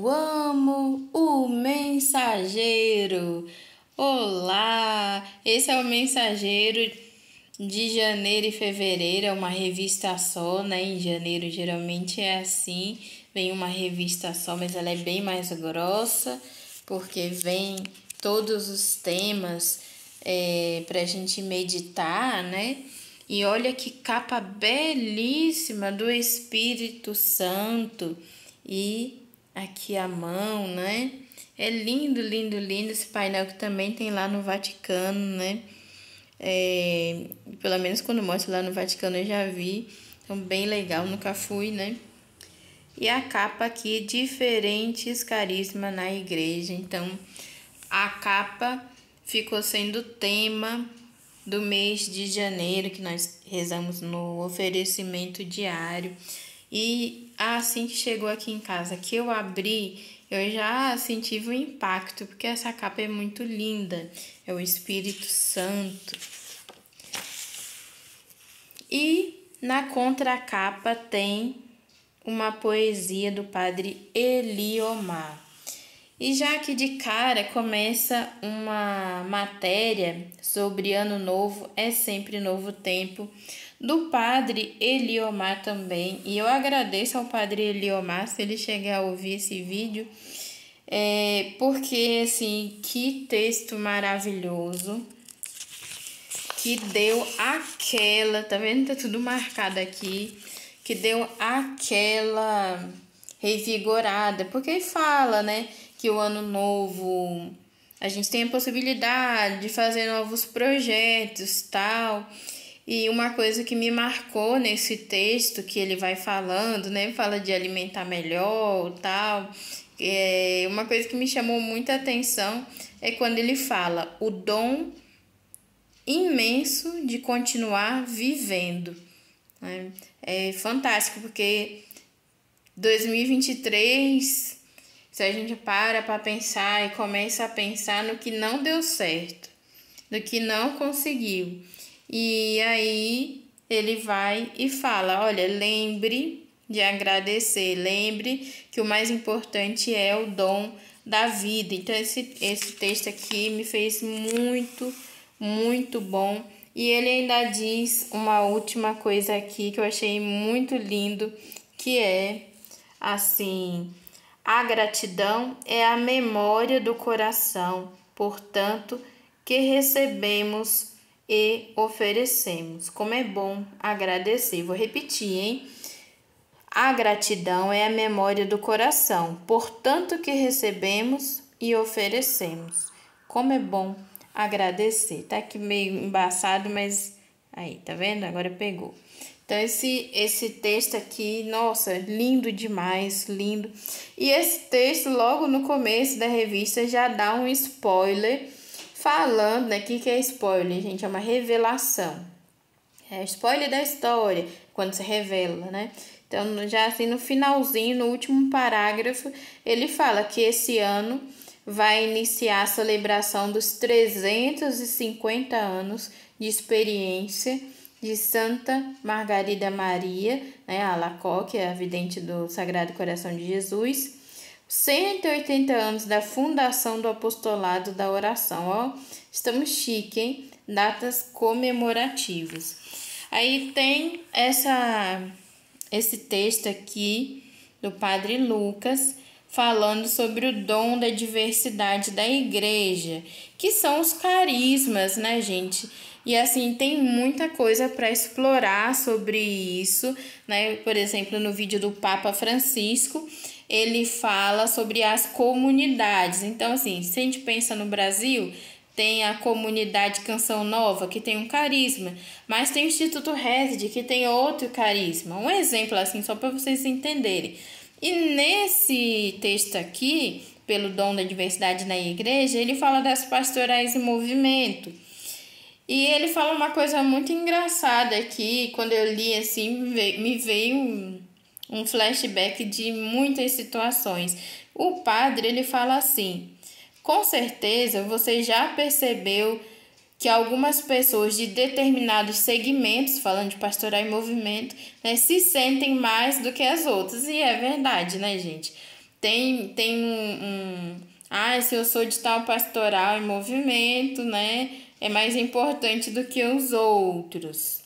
Eu amo o Mensageiro. Olá, esse é o Mensageiro de janeiro e fevereiro, é uma revista só, né? Em janeiro geralmente é assim, vem uma revista só, mas ela é bem mais grossa, porque vem todos os temas para a gente meditar, né? E olha que capa belíssima do Espírito Santo. E aqui a mão, né? É lindo, lindo, lindo esse painel que também tem lá no Vaticano, né? Pelo menos quando mostra lá no Vaticano eu já vi. Então, bem legal, nunca fui, né? E a capa aqui, diferentes carismas na igreja. Então, a capa ficou sendo o tema do mês de janeiro, que nós rezamos no oferecimento diário. E assim que chegou aqui em casa, que eu abri, eu já senti o impacto, porque essa capa é muito linda. É o Espírito Santo. E na contracapa tem uma poesia do padre Eliomar. E já que de cara começa uma matéria sobre Ano Novo, é sempre novo tempo, do padre Eliomar também. E eu agradeço ao padre Eliomar se ele chegar a ouvir esse vídeo, porque assim, que texto maravilhoso, que deu aquela, tá vendo? Tá tudo marcado aqui, que deu aquela revigorada, porque fala, né, que o ano novo a gente tem a possibilidade de fazer novos projetos, tal. E uma coisa que me marcou nesse texto que ele vai falando, né, fala de alimentar melhor, tal. Uma coisa que me chamou muita atenção é quando ele fala o dom imenso de continuar vivendo. É fantástico, porque 2023, se a gente para pensar e começa a pensar no que não deu certo, no que não conseguiu, e aí ele vai e fala, olha, lembre de agradecer, lembre que o mais importante é o dom da vida. Então esse texto aqui me fez muito, muito bom. E ele ainda diz uma última coisa aqui que eu achei muito lindo, que é assim: a gratidão é a memória do coração, portanto, que recebemos e oferecemos. Como é bom agradecer. Vou repetir, hein? A gratidão é a memória do coração, portanto, que recebemos e oferecemos. Como é bom agradecer. Tá aqui meio embaçado, mas aí, tá vendo? Agora pegou. Então, esse texto aqui, nossa, lindo demais, lindo. E esse texto, logo no começo da revista, já dá um spoiler falando, né? O que é spoiler, gente? É uma revelação. É spoiler da história, quando se revela, né? Então, já assim, no finalzinho, no último parágrafo, ele fala que esse ano vai iniciar a celebração dos 350 anos de experiência de Santa Margarida Maria, né, a Alacoque, a vidente do Sagrado Coração de Jesus, 180 anos da fundação do apostolado da oração. Ó, estamos chique, hein? Datas comemorativas. Aí tem esse texto aqui do Padre Lucas, falando sobre o dom da diversidade da igreja, que são os carismas, né, gente? E assim, tem muita coisa para explorar sobre isso, né? Por exemplo, no vídeo do Papa Francisco, ele fala sobre as comunidades. Então, assim, se a gente pensa no Brasil, tem a comunidade Canção Nova, que tem um carisma, mas tem o Instituto Resed, que tem outro carisma. Um exemplo, assim, só para vocês entenderem. E nesse texto aqui, pelo dom da diversidade na igreja, ele fala das pastorais em movimento. E ele fala uma coisa muito engraçada aqui, quando eu li assim, me veio um flashback de muitas situações. O padre, ele fala assim: com certeza você já percebeu que algumas pessoas de determinados segmentos, falando de pastoral em movimento, né, se sentem mais do que as outras. E é verdade, né, gente? tem se eu sou de tal pastoral em movimento, né, é mais importante do que os outros.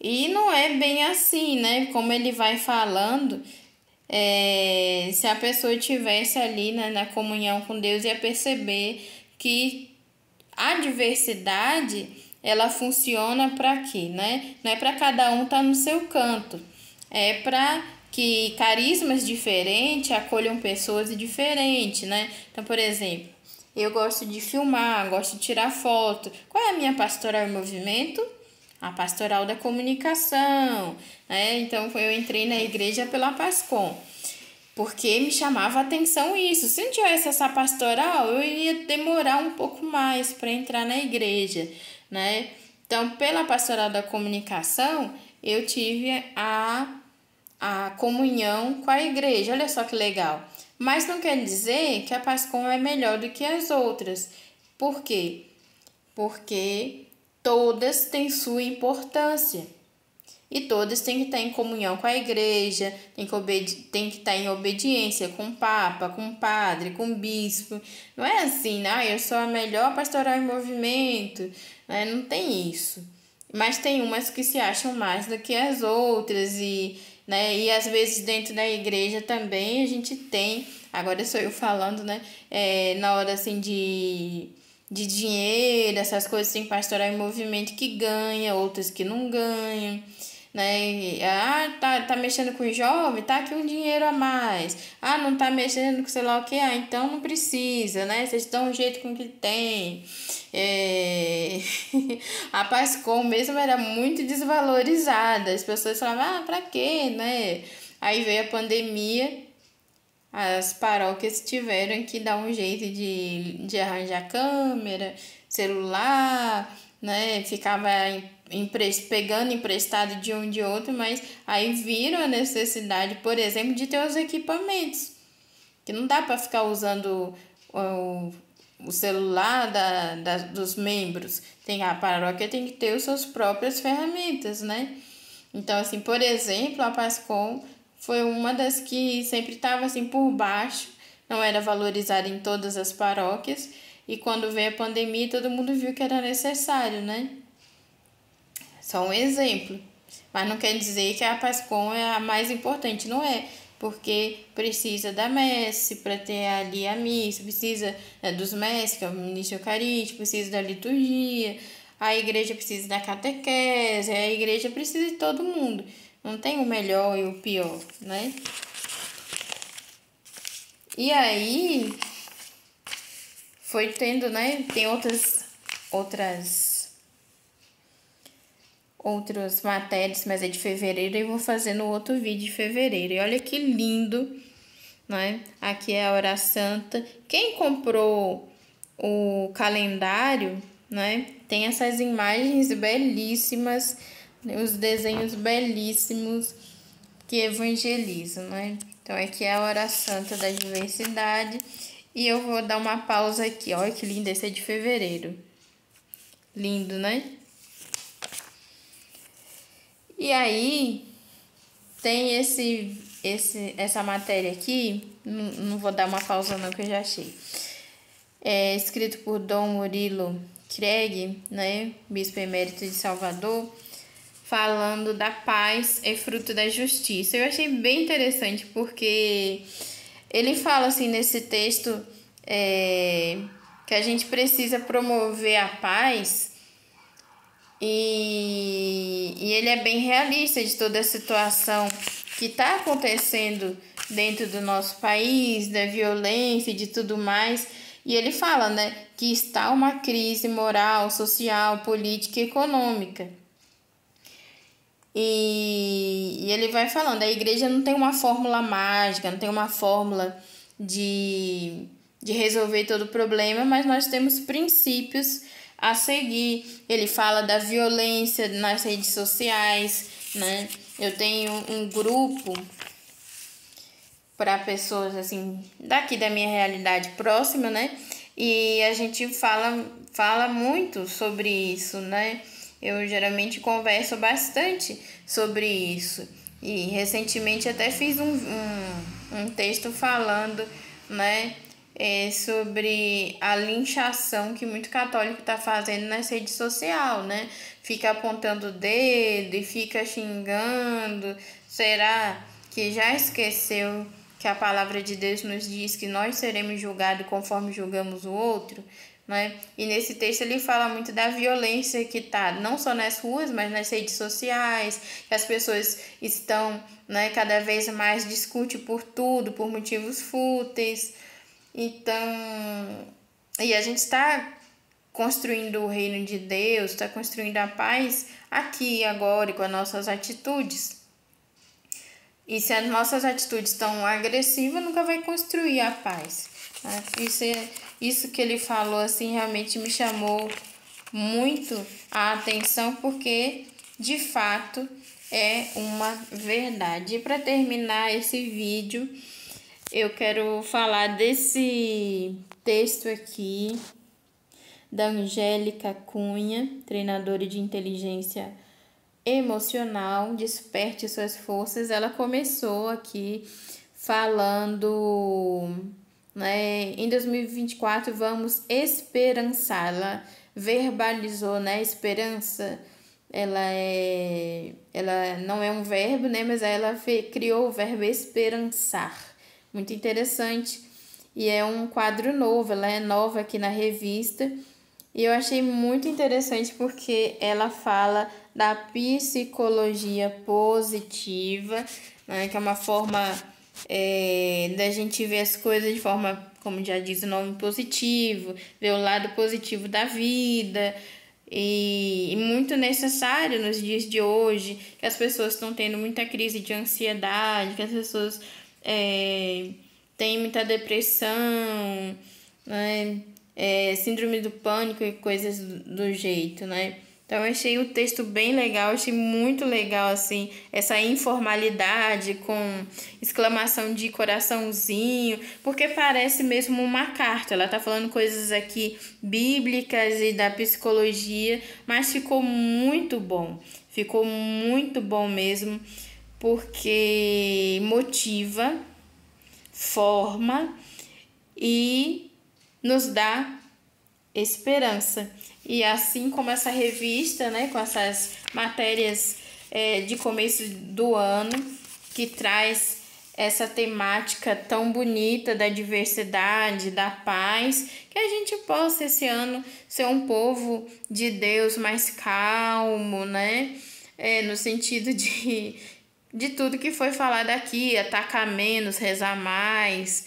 E não é bem assim, né? Como ele vai falando, se a pessoa estivesse ali, né, na comunhão com Deus, ia perceber que a diversidade, ela funciona para quê, né? Não é para cada um estar no seu canto. É para que carismas diferentes acolham pessoas diferentes, né? Então, por exemplo, eu gosto de filmar, gosto de tirar foto. Qual é a minha pastoral em movimento? A pastoral da comunicação, né? Então, eu entrei na igreja pela Pascom, porque me chamava a atenção isso. Se não tivesse essa pastoral, eu ia demorar um pouco mais para entrar na igreja, né? Então, pela pastoral da comunicação, eu tive a comunhão com a igreja. Olha só que legal. Mas não quer dizer que a Pascom é melhor do que as outras. Por quê? Porque todas têm sua importância. E todas têm que estar em comunhão com a igreja, tem que estar em obediência com o Papa, com o padre, com o bispo. Não é assim, né? Eu sou a melhor pastoral em movimento. Né? Não tem isso. Mas tem umas que se acham mais do que as outras. Né? E às vezes dentro da igreja também a gente tem, agora sou eu falando, né? Na hora assim de dinheiro, essas coisas, tem pastoral em movimento que ganha, outras que não ganham, né? Tá mexendo com o jovem, tá aqui um dinheiro a mais. Não tá mexendo com sei lá o que, então não precisa, né? Vocês dão um jeito com o que tem. A Pascom mesmo era muito desvalorizada. As pessoas falavam, pra quê, né? Aí veio a pandemia, as paróquias tiveram que dar um jeito de arranjar câmera, celular, né? Ficava pegando emprestado de um de outro, mas aí viram a necessidade, por exemplo, de ter os equipamentos. Que não dá para ficar usando o celular dos membros. A paróquia tem que ter as suas próprias ferramentas, né? Então, assim, por exemplo, a Pascom foi uma das que sempre estava assim por baixo, não era valorizada em todas as paróquias, e quando veio a pandemia, todo mundo viu que era necessário, né? Só um exemplo. Mas não quer dizer que a Pascom é a mais importante, não é? Porque precisa da messe para ter ali a missa, precisa dos mestres, que é o ministro eucarístico, precisa da liturgia, a igreja precisa da catequese, a igreja precisa de todo mundo. Não tem o melhor e o pior, né? E aí foi tendo, né? Tem outras matérias, mas é de fevereiro, e vou fazer no outro vídeo de fevereiro. E olha que lindo, né? Aqui é a Hora Santa. Quem comprou o calendário, né? Tem essas imagens belíssimas, os desenhos belíssimos que evangelizam, né? Então aqui é a Hora Santa da Diversidade. E eu vou dar uma pausa aqui. Olha que lindo, esse é de fevereiro. Lindo, né? E aí, tem essa matéria aqui, não vou dar uma pausa não, que eu já achei. É escrito por Dom Murilo Craig, né, bispo emérito de Salvador, falando da paz é fruto da justiça. Eu achei bem interessante, porque ele fala assim nesse texto que a gente precisa promover a paz. E ele é bem realista de toda a situação que está acontecendo dentro do nosso país, da violência e de tudo mais. E ele fala, né, que está uma crise moral, social, política e econômica. E ele vai falando, a igreja não tem uma fórmula mágica, não tem uma fórmula de resolver todo o problema, mas nós temos princípios a seguir. Ele fala da violência nas redes sociais, né? Eu tenho um grupo para pessoas assim daqui da minha realidade próxima, né? E a gente fala muito sobre isso, né? Eu geralmente converso bastante sobre isso. E recentemente até fiz um texto falando, né, sobre a linchação que muito católico está fazendo nas redes sociais, né? Fica apontando o dedo e fica xingando. Será que já esqueceu que a palavra de Deus nos diz que nós seremos julgados conforme julgamos o outro? Né? E nesse texto ele fala muito da violência que está não só nas ruas, mas nas redes sociais, que as pessoas estão, né, cada vez mais discutem por tudo, por motivos fúteis. Então, e a gente está construindo o reino de Deus, está construindo a paz aqui e agora e com as nossas atitudes. E se as nossas atitudes estão agressivas, nunca vai construir a paz. Né? Isso que ele falou assim realmente me chamou muito a atenção, porque de fato é uma verdade. E para terminar esse vídeo, eu quero falar desse texto aqui da Angélica Cunha, treinadora de inteligência emocional, Desperte Suas Forças. Ela começou aqui falando, né, em 2024 vamos esperançar. Ela verbalizou, né, esperança. Ela não é um verbo, né, mas ela criou o verbo esperançar. Muito interessante. E é um quadro novo, ela é nova aqui na revista. E eu achei muito interessante porque ela fala da psicologia positiva, né, que é uma forma da gente ver as coisas de forma, como já diz o nome, positivo, ver o lado positivo da vida. E muito necessário nos dias de hoje, que as pessoas estão tendo muita crise de ansiedade, que as pessoas têm muita depressão, né? Síndrome do pânico e coisas do jeito, né? Então eu achei o texto bem legal, achei muito legal assim, essa informalidade com exclamação de coraçãozinho, porque parece mesmo uma carta. Ela tá falando coisas aqui bíblicas e da psicologia, mas ficou muito bom mesmo, porque motiva, forma e nos dá esperança. E assim como essa revista, né, com essas matérias de começo do ano, que traz essa temática tão bonita da diversidade, da paz, que a gente possa esse ano ser um povo de Deus mais calmo, né? No sentido de tudo que foi falado aqui, atacar menos, rezar mais,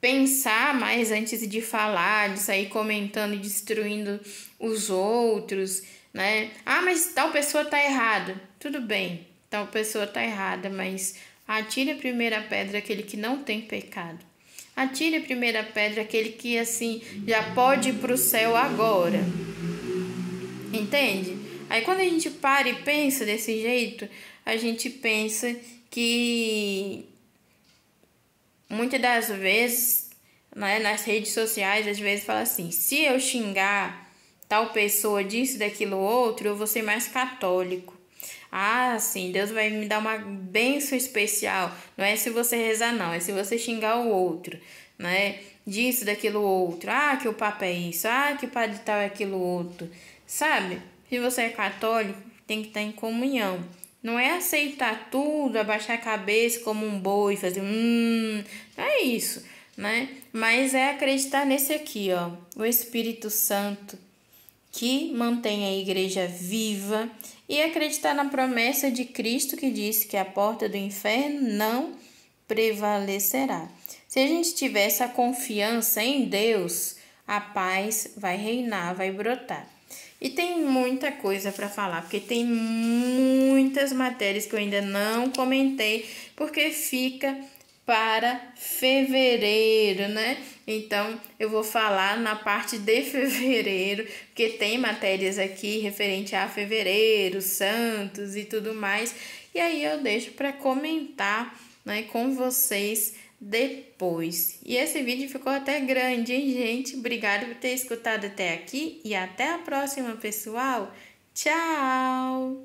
pensar mais antes de falar, de sair comentando e destruindo os outros, né? Ah, mas tal pessoa tá errada. Tudo bem, tal pessoa tá errada, mas atire a primeira pedra aquele que não tem pecado. Atire a primeira pedra aquele que, assim, já pode ir pro céu agora. Entende? Aí quando a gente para e pensa desse jeito, a gente pensa que muitas das vezes, né, nas redes sociais, às vezes fala assim, se eu xingar tal pessoa disso, daquilo, outro, eu vou ser mais católico. Ah, sim, Deus vai me dar uma bênção especial. Não é se você rezar, não, é se você xingar o outro, né? Disso, daquilo, outro. Ah, que o Papa é isso. Ah, que o padre tal é aquilo, outro. Sabe? Se você é católico, tem que estar em comunhão. Não é aceitar tudo, abaixar a cabeça como um boi, fazer não é isso, né? Mas é acreditar nesse aqui, ó, o Espírito Santo, que mantém a igreja viva, e acreditar na promessa de Cristo que disse que a porta do inferno não prevalecerá. Se a gente tiver essa confiança em Deus, a paz vai reinar, vai brotar. E tem muita coisa para falar, porque tem muitas matérias que eu ainda não comentei, porque fica para fevereiro, né? Então, eu vou falar na parte de fevereiro, porque tem matérias aqui referente a fevereiro, santos e tudo mais. E aí eu deixo para comentar, né, com vocês depois. E esse vídeo ficou até grande, hein, gente? Obrigada por ter escutado até aqui e até a próxima, pessoal. Tchau!